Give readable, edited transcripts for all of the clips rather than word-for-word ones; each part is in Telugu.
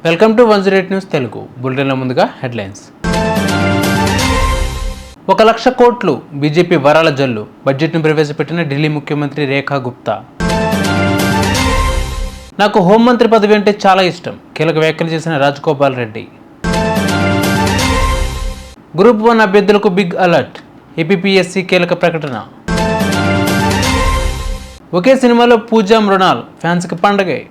Welcome to 108 news Telugu. బులెటిన్ల ముందుగా హెడ్లైన్స్. 1,00,000 కోట్లు బీజేపీ వరాల జల్లు, బడ్జెట్ను ప్రవేశపెట్టిన ఢిల్లీ ముఖ్యమంత్రి రేఖా గుప్తా. నాకు హోంమంత్రి పదవి అంటే చాలా ఇష్టం, కీలక వ్యాఖ్యలు చేసిన రాజగోపాల్ రెడ్డి. గ్రూప్ 1 అభ్యర్థులకు బిగ్ అలర్ట్, ఏపీపీఎస్సీ కీలక ప్రకటన. ఒకే సినిమాలో పూజా మృణాల్, ఫ్యాన్స్కి పండగే.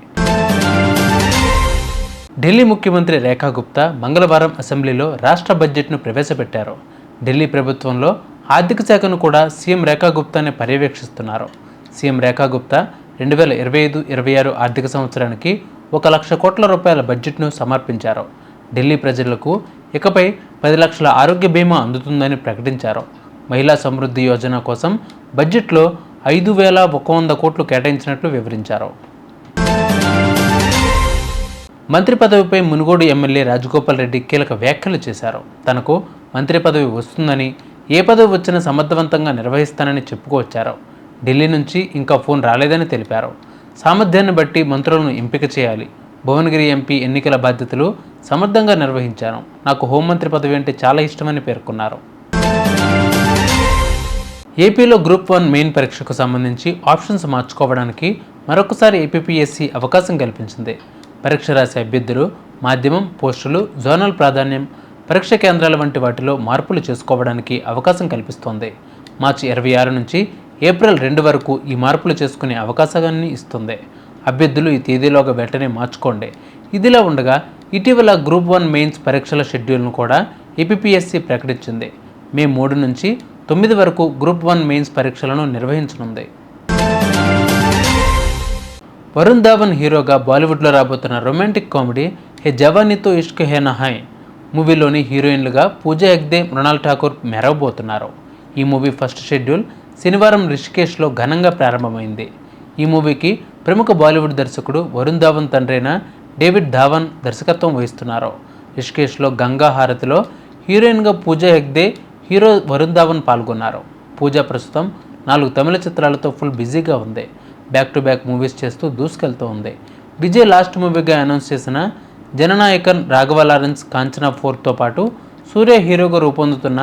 ఢిల్లీ ముఖ్యమంత్రి రేఖా గుప్తా మంగళవారం అసెంబ్లీలో రాష్ట్ర బడ్జెట్ను ప్రవేశపెట్టారు. ఢిల్లీ ప్రభుత్వంలో ఆర్థిక శాఖను కూడా సీఎం రేఖా గుప్తానే పర్యవేక్షిస్తున్నారు. సీఎం రేఖా గుప్తా 2025-26 ఆర్థిక సంవత్సరానికి 1,00,000 కోట్ల రూపాయల బడ్జెట్ను సమర్పించారు. ఢిల్లీ ప్రజలకు ఇకపై 10 లక్షల ఆరోగ్య బీమా అందుతుందని ప్రకటించారు. మహిళా సమృద్ధి యోజన కోసం బడ్జెట్లో 5,100 కోట్లు కేటాయించినట్లు వివరించారు. మంత్రి పదవిపై మునుగోడు ఎమ్మెల్యే రాజగోపాల్ రెడ్డి కీలక వ్యాఖ్యలు చేశారు. తనకు మంత్రి పదవి వస్తుందని, ఏ పదవి వచ్చినా సమర్థవంతంగా నిర్వహిస్తానని చెప్పుకొచ్చారు. ఢిల్లీ నుంచి ఇంకా ఫోన్ రాలేదని తెలిపారు. సామర్థ్యాన్ని బట్టి మంత్రులను ఎంపిక చేయాలి. భువనగిరి ఎంపీ ఎన్నికల బాధ్యతలు సమర్థంగా నిర్వహించాను. నాకు హోంమంత్రి పదవి అంటే చాలా ఇష్టమని పేర్కొన్నారు. ఏపీలో గ్రూప్ 1 మెయిన్ పరీక్షకు సంబంధించి ఆప్షన్స్ మార్చుకోవడానికి మరొకసారి ఏపీపీఎస్సీ అవకాశం కల్పించింది. పరీక్ష రాసే అభ్యర్థులు మాధ్యమం, పోస్టులు, జోనల్ ప్రాధాన్యం, పరీక్ష కేంద్రాల వంటి వాటిలో మార్పులు చేసుకోవడానికి అవకాశం కల్పిస్తోంది. మార్చి 26 నుంచి ఏప్రిల్ 2 వరకు ఈ మార్పులు చేసుకునే అవకాశాన్ని ఇస్తుంది. అభ్యర్థులు ఈ తేదీలోగా వెంటనే మార్చుకోండి. ఇదిలా ఉండగా ఇటీవల గ్రూప్ 1 మెయిన్స్ పరీక్షల షెడ్యూల్ను కూడా ఏపీపీఎస్సీ ప్రకటించింది. మే 3 నుంచి 9 వరకు గ్రూప్ 1 మెయిన్స్ పరీక్షలను నిర్వహించనుంది. వరుణ్ ధావన్ హీరోగా బాలీవుడ్లో రాబోతున్న రొమాంటిక్ కామెడీ హే జవానీతో ఇష్క్ హే నా హై మూవీలోని హీరోయిన్లుగా పూజా హెగ్డే, మృణాల్ ఠాకూర్ మెరవబోతున్నారు. ఈ మూవీ ఫస్ట్ షెడ్యూల్ శనివారం రిషికేశ్లో ఘనంగా ప్రారంభమైంది. ఈ మూవీకి ప్రముఖ బాలీవుడ్ దర్శకుడు వరుణ్ ధావన్ తండ్రైన డేవిడ్ ధావన్ దర్శకత్వం వహిస్తున్నారు. రిషికేశ్లో గంగా హారతిలో హీరోయిన్గా పూజా హెగ్డే, హీరో వరుణ్ ధావన్ పాల్గొన్నారు. పూజా ప్రస్తుతం 4 తమిళ చిత్రాలతో ఫుల్ బిజీగా ఉంది. బ్యాక్ టు బ్యాక్ మూవీస్ చేస్తూ దూసుకెళ్తూ ఉంది. విజయ్ లాస్ట్ మూవీగా అనౌన్స్ చేసిన జననాయకన్, రాఘవ లారెన్స్, కాంచనా 4తో పాటు సూర్య హీరోగా రూపొందుతున్న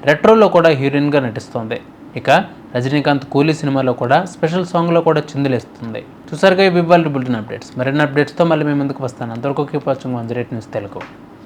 రెట్రోలో కూడా హీరోయిన్గా నటిస్తోంది. ఇక రజనీకాంత్ కూలీ సినిమాలో కూడా స్పెషల్ సాంగ్లో కూడా చిందులేస్తుంది. చూసారుగా ఈ బులెటిన్ అప్డేట్స్. మరిన్ని అప్డేట్స్తో మళ్ళీ మీ ముందుకు వస్తాను. అంతవరకు కీప్ వాచింగ్ 108 న్యూస్ తెలుగు.